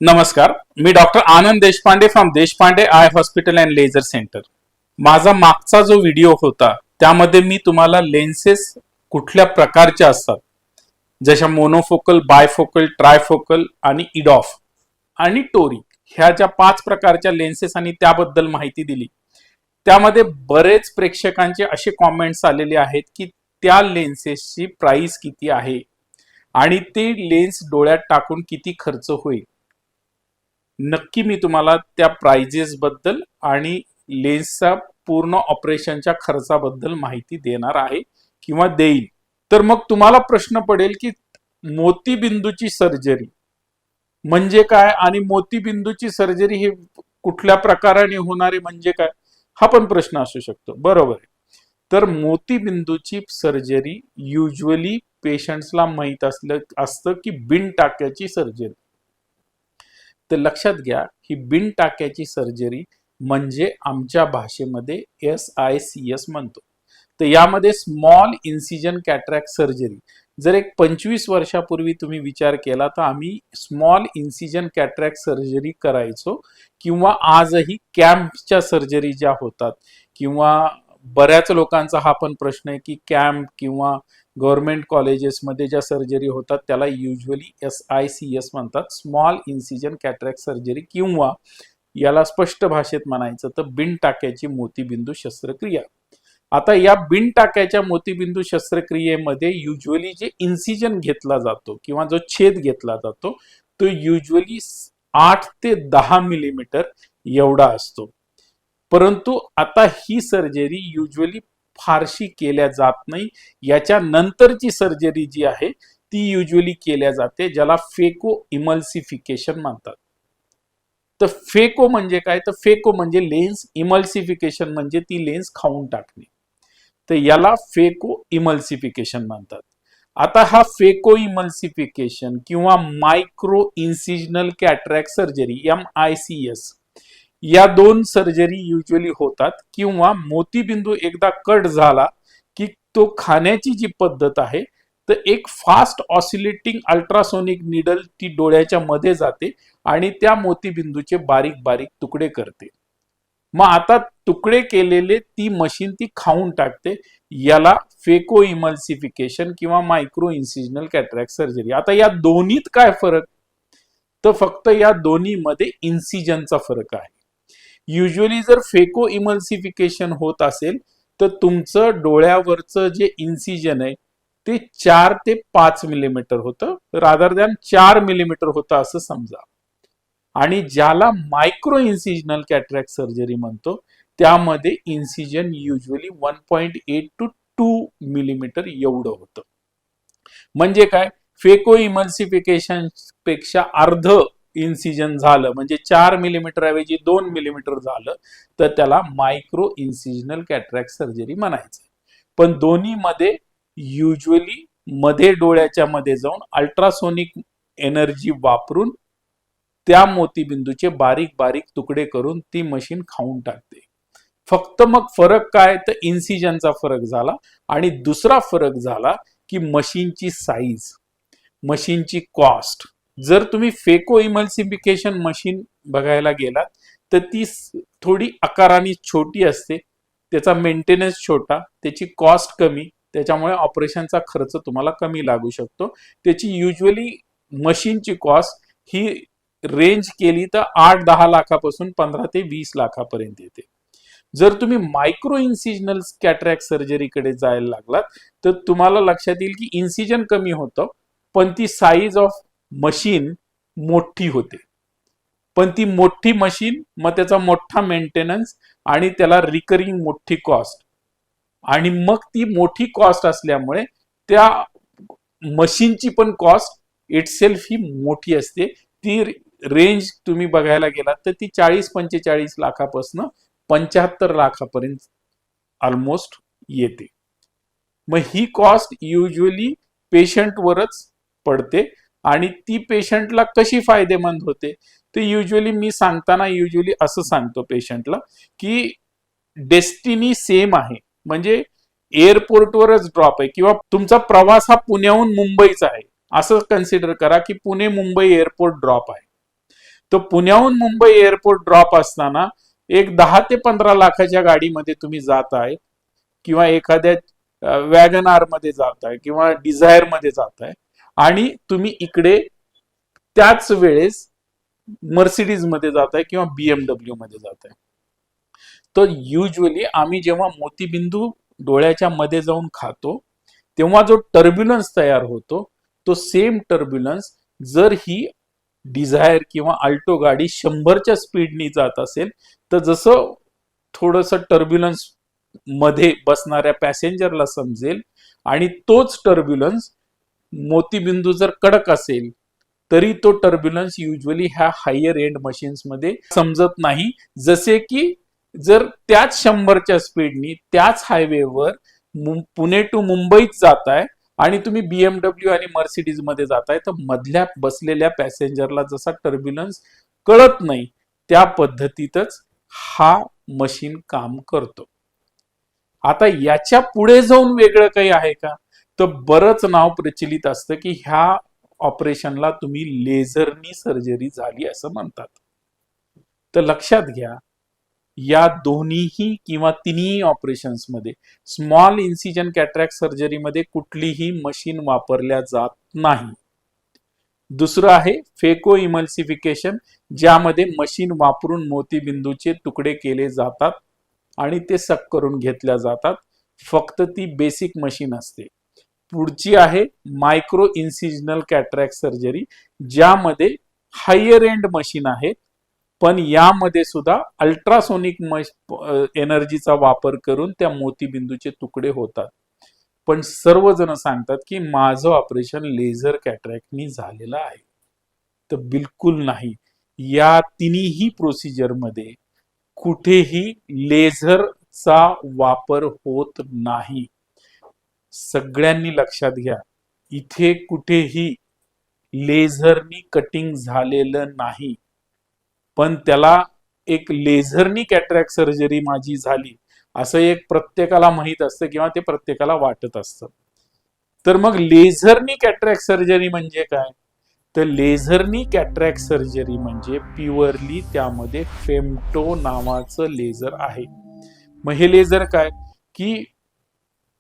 नमस्कार, मी doctor Anand Deshpande from Deshpande eye hospital and laser centre. माझा मागचा जो व्हिडिओ होता त्यामध्ये मी तुम्हाला लेन्सेस कुठल्या प्रकारच्या असतात, जशा मोनोफोकल, बायफोकल, ट्रायफोकल आणि इडॉफ आणि टोरिक ह्या ज्या 5 प्रकारच्या लेन्सेस आणि त्याबद्दल माहिती दिली. त्यामध्ये बरेच प्रेक्षकांचे असे कॉमेंट्स आलेले आहेत की त्या लेन्सेसची प्राइस किती आहे आणि ते लेन्स डोळ्यात टाकून किती खर्च होईल. नक्की मी तुम्हाला त्या प्राइजेस बद्दल आणि लेन्सचा पूर्ण ऑपरेशनच्या खर्चाबद्दल माहिती देणार आहे किंवा देईल. तर मग तुम्हाला प्रश्न पडेल की मोतीबिंदूची सर्जरी म्हणजे काय आणि मोतीबिंदूची सर्जरी हे कुठल्या प्रकाराने होणारे म्हणजे काय, हा पण प्रश्न असू शकतो. बरोबर आहे. तर मोतीबिंदूची सर्जरी युजली पेशंट्सला माहीत असतं की बिन टाक्याची सर्जरी. तर लक्षात घ्या, ही बिन टाक्याची सर्जरी म्हणजे आमच्या भाषेमध्ये SICS म्हणतो. तर यामध्ये स्मॉल इन्सिजन कॅटरॅक्ट सर्जरी. जर एक 25 वर्षापूर्वी तुम्ही विचार केला तर आम्ही स्मॉल इन्सिजन कॅटरॅक्ट सर्जरी करायचो किंवा आजही कॅम्पच्या सर्जरी ज्या होतात किंवा बऱ्याच लोकांचा हा पण प्रश्न आहे की कॅम्प किंवा गव्हर्नमेंट कॉलेजेसमध्ये ज्या सर्जरी होतात त्याला युजली SICS म्हणतात, स्मॉल इन्सिजन कॅटरॅक्ट सर्जरी, किंवा याला स्पष्ट भाषेत म्हणायचं तर बिन टाक्याची मोतीबिंदू शस्त्रक्रिया. आता या बिन टाक्याच्या मोतीबिंदू शस्त्रक्रियेमध्ये युजली जे इन्सिजन घेतला जातो किंवा जो छेद घेतला जातो तो युजली 8 ते 10 मिलीमीटर एवढा असतो. परंतु आता ही सर्जरी युजली फारशी केल्या जात नाही. याच्या नंतरची सर्जरी जी आहे ती युजली केल्या जाते, ज्याला फेको इमल्सिफिकेशन म्हणतात. तर फेको म्हणजे काय, तर फेको म्हणजे लेन्स, इमल्सिफिकेशन म्हणजे ती लेन्स खाऊन टाकणे. तर याला फेको इमल्सिफिकेशन म्हणतात. आता हा फेको इमल्सिफिकेशन किंवा मायक्रो इन्सिजनल कॅटरॅक्ट सर्जरी MICS या 2 सर्जरी युजली होतात. किंवा मोतीबिंदू एकदा कट झाला की तो खाण्याची जी पद्धत आहे तर एक फास्ट ऑसिलेटिंग अल्ट्रासोनिक निडल ती डोळ्याच्या मध्ये जाते आणि त्या मोतीबिंदूचे बारीक बारीक तुकडे करते. मग आता तुकडे केलेले ती मशीन ती खाऊन टाकते. याला फेको इमल्सिफिकेशन किंवा मायक्रो इन्सिजनल कॅटरॅक्ट सर्जरी. आता या दोन्हीत काय फरक, तर फक्त या दोन्हीमध्ये इन्सिजनचा फरक आहे. युजली जर फेको इमल्सिफिकेशन होत असेल तर तुमचं डोळ्यावरचं जे इन्सिजन आहे ते 4 ते 5 मिलीमीटर होतं, रादर दॅन 4 मिलीमीटर होतं असं समजा. आणि ज्याला मायक्रो इन्सिजनल कॅटरॅक्ट सर्जरी म्हणतो त्यामध्ये इन्सिजन युजली 1.8 to 2 मिलीमीटर एवढं होतं. म्हणजे काय, फेको इमल्सिफिकेशन पेक्षा अर्ध इन्सिजन झालं म्हणजे 4 मिलीमीटर ऐवजी 2 मिलीमीटर झालं तर त्याला मायक्रो इन्सिजनल कॅटरॅक्ट सर्जरी म्हणायचं. पण दोन्ही मध्ये युजली मध्ये डोळ्याच्या मध्ये जाऊन अल्ट्रासोनिक एनर्जी वापरून त्या मोतीबिंदूचे बारीक बारीक तुकडे करून ती मशीन खाऊन टाकते. फक्त मग फरक काय, तर इन्सिजनचा फरक झाला. आणि दुसरा फरक झाला की मशीनची साईज, मशीनची कॉस्ट. जर तुम्ही फेको इमल्सिफिकेशन मशीन बघायला गेलात तर ती थोडी आकाराने छोटी असते, त्याचा मेंटेनन्स छोटा, त्याची कॉस्ट कमी, त्याच्यामुळे ऑपरेशनचा खर्च तुम्हाला कमी लागू शकतो. त्याची युजली मशीनची कॉस्ट ही रेंज केली तर 8-10 लाखापासून 15 ते 20 लाखापर्यंत येते. जर तुम्ही मायक्रो इन्सिजनल कॅटरॅक्ट सर्जरीकडे जायला लागलात तर तुम्हाला लक्षात येईल की इन्सिजन कमी होतं पण ती साईज ऑफ मशीन मोठी होते. पण ती मोठी मशीन, मग त्याचा मोठा मेंटेनन्स आणि त्याला रिकरिंग मोठी कॉस्ट, आणि मग ती मोठी कॉस्ट असल्यामुळे त्या मशीनची पण कॉस्ट इटसेल्फ ही मोठी असते. ती रेंज तुम्ही बघायला गेलात तर ती 40-45 लाखापासून 75 लाखापर्यंत ऑलमोस्ट येते. मग ही कॉस्ट युजली पेशंटवरच पडते. आणि ती पेशंटला कशी फायदेमंद होते ते युजली मी सांगताना युजली असं सांगतो पेशंटला की डेस्टिनी सेम आहे, म्हणजे एअरपोर्टवरच ड्रॉप आहे किंवा तुमचा प्रवास हा पुण्याहून मुंबईचा आहे असं कन्सिडर करा की पुणे मुंबई एअरपोर्ट ड्रॉप आहे. तर पुण्याहून मुंबई एअरपोर्ट ड्रॉप असताना एक 10 ते 15 लाखाच्या गाडीमध्ये तुम्ही जात आहे किंवा एखाद्या वॅगन आर मध्ये जाताय किंवा डिझायर मध्ये जाताय आणि तुम्ही इकडे त्याच वेळेस मर्सिडीज मध्ये जाताय किंवा बीएमडब्ल्यू मध्ये जाताय. तर युजली आम्ही जेव्हा मोतीबिंदू डोळ्याच्या मध्ये जाऊन खातो तेव्हा जो टर्ब्युलन्स तयार होतो तो सेम टर्ब्युलन्स जर ही डिझायर किंवा अल्टो गाडी 100च्या स्पीडनी जात असेल तर जसं थोडंसं टर्ब्युलन्स मध्ये बसणाऱ्या पॅसेंजरला समजेल आणि तोच टर्ब्युलन्स मोतीबिंदू जर कडक असेल तरी तो टर्ब्युलन्स युजली ह्या हायर एंड मशीन्स मध्ये समजत नाही. जसे की जर त्याच 100च्या स्पीडनी त्याच हायवेवर पुणे टू मुंबईत जाताय आणि तुम्ही बीएमडब्ल्यू आणि मर्सिडीज मध्ये जाताय तर मधल्या बसलेल्या पॅसेंजरला जसा टर्ब्युलन्स कळत नाही त्या पद्धतीतच हा मशीन काम करतो. आता याच्या पुढे जाऊन वेगळं काही आहे का, तर बरंच नाव प्रचलित असतं की ह्या ऑपरेशनला तुम्ही लेझरनी सर्जरी झाली असं म्हणतात. तर लक्षात घ्या या दोन्हीही किंवा तिन्ही ऑपरेशन्स मध्ये स्मॉल इन्सिजन कॅटरॅक्ट सर्जरी मध्ये कुठलीही मशीन वापरल्या जात नाही. दुसरं आहे फेको इमल्सिफिकेशन, ज्यामध्ये मशीन वापरून मोतीबिंदूचे तुकडे केले जातात आणि ते सक करून घेतल्या जातात. फक्त ती बेसिक मशीन असते. पुढची आहे मायक्रो इन्सिजनल कॅटरॅक्ट सर्जरी, ज्यामध्ये हायर एंड मशीन आहे पण यामध्ये सुद्धा अल्ट्रासोनिक एनर्जीचा वापर करून त्या मोतीबिंदूचे तुकडे होतात. पण सर्वजण सांगतात की माझं ऑपरेशन लेझर कॅटरॅक्टनी झालेलं आहे. तर बिलकुल नाही. या तिन्ही प्रोसिजर मध्ये कुठेही लेझरचा वापर होत नाही. सगळ्यांनी लक्षात घ्या इथे कुठेही लेझरनी कटिंग झालेलं नाही. पण त्याला एक लेझरनी कॅटरॅक्ट सर्जरी माझी झाली असं एक प्रत्येकाला माहित असतं किंवा ते प्रत्येकाला वाटत असतं. तर मग लेझरनी कॅटरॅक्ट सर्जरी म्हणजे काय, तर लेझरनी कॅटरॅक्ट सर्जरी म्हणजे प्युअरली त्यामध्ये फेमटो नावाचं लेझर आहे. मग हे लेझर काय की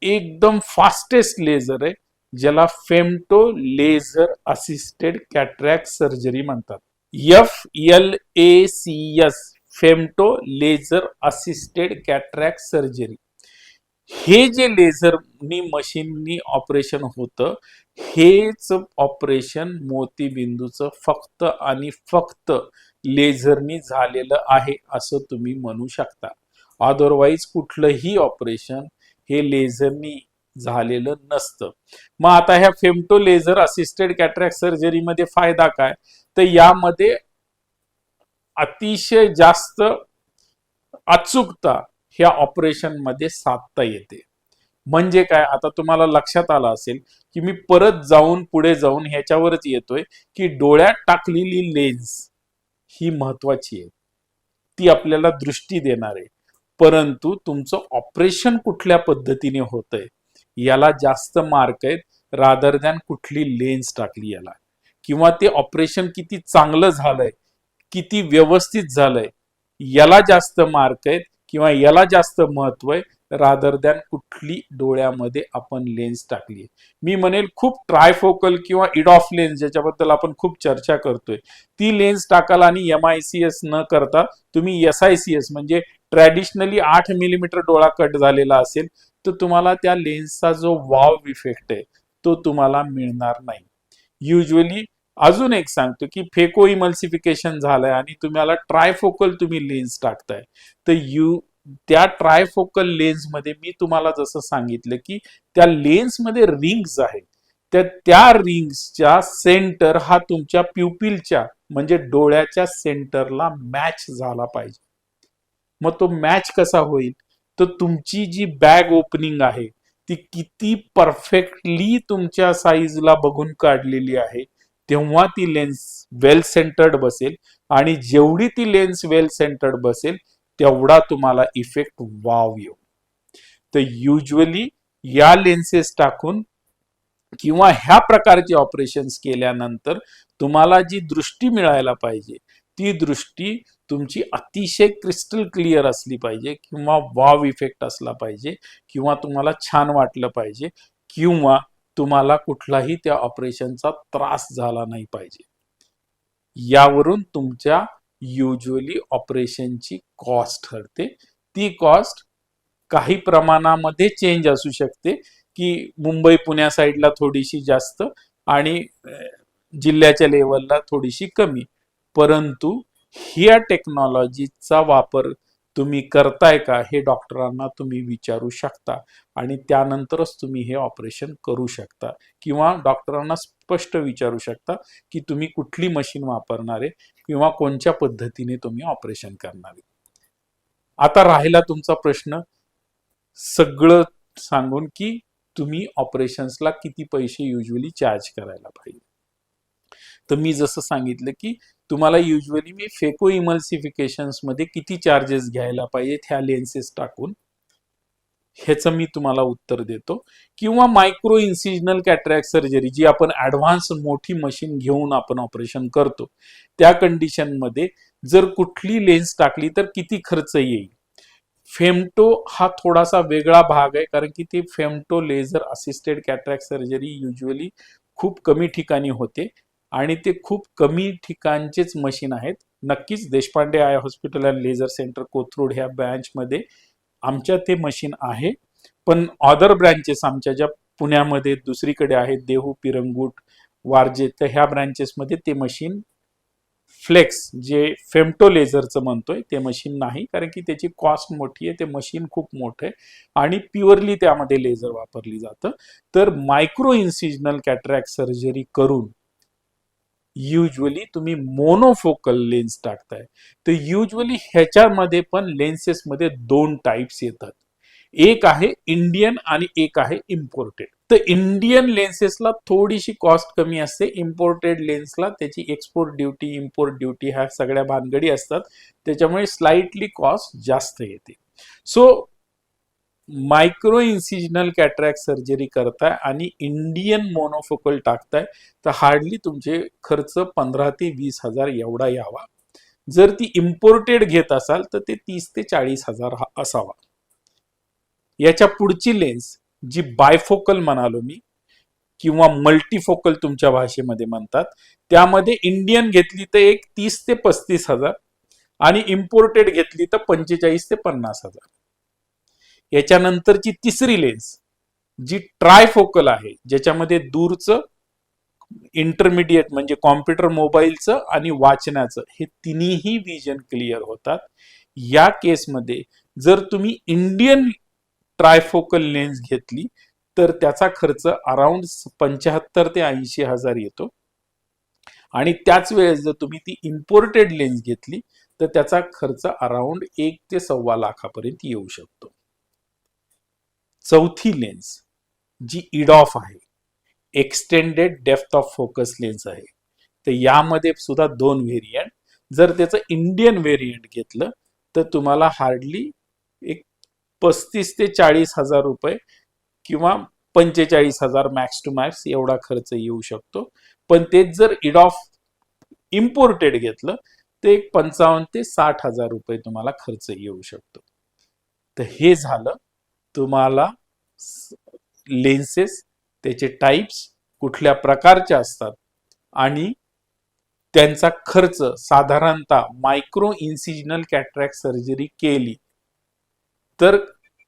एकदम फास्टेस्ट लेझर आहे ज्याला femto laser assisted cataract surgery म्हणतात. FLACS femto laser assisted cataract surgery. हे जे लेझरनी मशीननी ऑपरेशन होतं हेच ऑपरेशन मोतीबिंदूचं फक्त आणि फक्त लेझरनी झालेलं आहे असं तुम्ही म्हणू शकता. अदरवाईज कुठलंही ऑपरेशन हे लेझरनी झालेलं नसतं. मग आता ह्या femto laser assisted cataract surgery मध्ये फायदा काय, तर यामध्ये अतिशय जास्त अचूकता ह्या ऑपरेशन मध्ये साधता येते. म्हणजे काय, आता तुम्हाला लक्षात आलं असेल की मी परत जाऊन पुढे जाऊन ह्याच्यावरच येतोय की डोळ्यात टाकलेली लेन्स ही महत्वाची आहे. ती आपल्याला दृष्टी देणार आहे. परंतु तुमचं ऑपरेशन कुठल्या पद्धतीने होतंय याला जास्त मार्क आहेत रादर दॅन कुठली लेन्स टाकली याला, किंवा ते ऑपरेशन किती चांगलं झालंय किती व्यवस्थित झालंय याला जास्त मार्क आहेत किंवा याला जास्त महत्व आहे रादर दॅन कुठली डोळ्यामध्ये आपण लेन्स टाकली. मी म्हणेल खूप ट्रायफोकल किंवा इडॉफ लेन्स ज्याच्याबद्दल आपण खूप चर्चा करतोय ती लेन्स टाकाल आणि MICS न करता तुम्ही SICS म्हणजे ट्रॅडिशनली 8 मिलीमीटर डोळा कट झालेला असेल तर तुम्हाला त्या लेन्सचा जो वाव इफेक्ट आहे तो तुम्हाला मिळणार नाही. युजली अजून एक सांगतो की फेको इमल्सिफिकेशन झालंय आणि तुम्हाला ट्रायफोकल तुम्ही लेन्स टाकताय तर त्या ट्रायफोकल लेन्स मध्ये मी तुम्हाला जसं सांगितलं की त्या लेन्स मध्ये रिंग्स आहेत त्या रिंग्सच्या सेंटर हा तुमच्या प्युपिलच्या म्हणजे डोळ्याच्या सेंटरला मॅच झाला पाहिजे. मग तो मॅच कसा होईल, तर तुमची जी बॅग ओपनिंग आहे ती किती परफेक्टली तुमच्या साईजला बघून काढलेली आहे तेव्हा ती लेन्स वेल सेंटर्ड बसेल आणि जेवढी ती लेन्स वेल सेंटर्ड बसेल तेवढा तुम्हाला इफेक्ट वाव येऊ. तर युजली या लेन्सेस टाकून किंवा ह्या प्रकारचे ऑपरेशन्स केल्यानंतर तुम्हाला जी दृष्टी मिळायला पाहिजे ती दृष्टी तुमची अतिशय क्रिस्टल क्लिअर असली पाहिजे, किंवा वाव इफेक्ट असला पाहिजे, किंवा तुम्हाला छान वाटलं पाहिजे, किंवा तुम्हाला कुठलाही त्या ऑपरेशनचा त्रास झाला नाही पाहिजे. यावरून तुमच्या युजली ऑपरेशनची कॉस्ट ठरते. ती कॉस्ट काही प्रमाणामध्ये चेंज असू शकते, की मुंबई पुण्या साईडला थोडीशी जास्त आणि जिल्ह्याच्या लेवलला थोडीशी कमी. परंतु ह्या टेक्नॉलॉजीचा वापर तुम्ही करताय का हे डॉक्टरांना तुम्ही विचारू शकता, आणि त्यानंतरच तुम्ही हे ऑपरेशन करू शकता, किंवा डॉक्टरांना स्पष्ट विचारू शकता की तुम्ही कुठली मशीन वापरणार आहे किंवा कोणत्या पद्धतीने तुम्ही ऑपरेशन करणार आहे. आता राहिला तुमचा प्रश्न सगळं सांगून की तुम्ही ऑपरेशन्सला किती पैसे युजली चार्ज करायला पाहिजे. तर मी जसं सांगितलं की तुम्हाला युजली मी फेको इमल्सिफिकेशन्स मध्ये किती चार्जेस घ्यायला पाहिजेत ह्या लेन्सेस टाकून, ह्याचं मी तुम्हाला उत्तर देतो. किंवा मायक्रो इन्सिजनल कॅटरॅक्ट सर्जरी, जी आपण ऍडव्हान्स मोठी मशीन घेऊन आपण ऑपरेशन करतो, त्या कंडिशन मध्ये जर कुठली लेन्स टाकली तर किती खर्च येईल. फेमटो हा थोडासा वेगळा भाग आहे, कारण की ते femto laser assisted cataract surgery usually खूप कमी ठिकाणी होते, आणि ते खूप कमी ठिकाणचेच मशीन आहेत. नक्कीच Deshpande eye hospital and laser centre Kothrud ह्या ब्रँचमध्ये आमच्या ते मशीन आहे. पण अदर ब्रँचेस आमच्या ज्या पुण्यामध्ये दुसरीकडे आहेत, देहू, पिरंगुट, वारजे, तर ह्या ब्रँचेसमध्ये ते मशीन फ्लेक्स जे फेमटो लेझरचं म्हणतोय ते मशीन नाही, कारण की त्याची कॉस्ट मोठी आहे, ते मशीन खूप मोठं आहे आणि प्युअरली त्यामध्ये लेझर वापरली जातं. तर मायक्रो इन्सिजनल कॅटरॅक्ट सर्जरी करून युजली तुम्ही मोनोफोकल लेन्स टाकताय. तर युजली ह्याच्यामध्ये पण लेन्सेसमध्ये दोन टाइप्स येतात, एक आहे इंडियन आणि एक आहे इम्पोर्टेड. तर इंडियन लेन्सेसला थोडीशी कॉस्ट कमी असते, इम्पोर्टेड लेन्सला त्याची एक्सपोर्ट ड्युटी, इम्पोर्ट ड्युटी ह्या सगळ्या भानगडी असतात, त्याच्यामुळे स्लाइटली कॉस्ट जास्त येते. सो मायक्रो इन्सिजनल कॅटरॅक्ट सर्जरी करताय आणि इंडियन मोनोफोकल टाकताय तर हार्डली तुमचे खर्च 15 ते 20 हजार एवढा यावा. जर ती इम्पोर्टेड घेत असाल तर ते 30 ते 40 हजार असावा. याच्या पुढची लेन्स जी बायफोकल म्हणालो मी, किंवा मल्टीफोकल तुमच्या भाषेमध्ये म्हणतात, त्यामध्ये इंडियन घेतली तर एक 30 ते 35 हजार आणि इम्पोर्टेड घेतली तर 45 ते 50 हजार. याच्यानंतरची तिसरी लेन्स जी ट्रायफोकल आहे, ज्याच्यामध्ये दूरचं, इंटरमिडिएट म्हणजे कॉम्प्युटर, मोबाईलचं आणि वाचनाचं हे तिन्ही विजन क्लिअर होतात. या केसमध्ये जर तुम्ही इंडियन ट्रायफोकल लेन्स घेतली तर त्याचा खर्च अराउंड 75 ते 80 हजार येतो, आणि त्याच वेळेस जर तुम्ही ती इम्पोर्टेड लेन्स घेतली तर त्याचा खर्च अराउंड 1 ते 1.25 लाखापर्यंत येऊ शकतो. चौथी लेन्स जी इडॉफ आहे, extended depth of focus lens आहे. तर यामध्ये सुद्धा दोन व्हेरियंट. जर त्याचं इंडियन व्हेरियंट घेतलं तर तुम्हाला हार्डली एक 35 ते 40 हजार रुपये किंवा 45 हजार मॅक्स टू मॅक्स एवढा खर्च येऊ शकतो. पण तेच जर इडॉफ इम्पोर्टेड घेतलं तर एक 55 ते 60 हजार रुपये तुम्हाला खर्च येऊ शकतो. तर हे झालं तुम्हाला लेन्सेस, त्याचे टाइप्स कुठल्या प्रकारचे असतात आणि त्यांचा खर्च साधारणतः मायक्रो इन्सिजनल कॅटरॅक्ट सर्जरी केली तर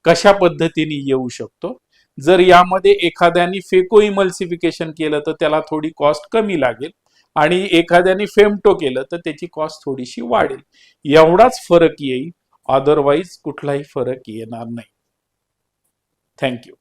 कशा पद्धतीने येऊ शकतो. जर यामध्ये एखाद्याने फेको इमल्सिफिकेशन केलं तर त्याला थोडी कॉस्ट कमी लागेल, आणि एखाद्याने फेमटो केलं तर त्याची कॉस्ट थोडीशी वाढेल. एवढाच फरक येईल, अदरवाईज कुठलाही फरक येणार नाही. थँक्यू.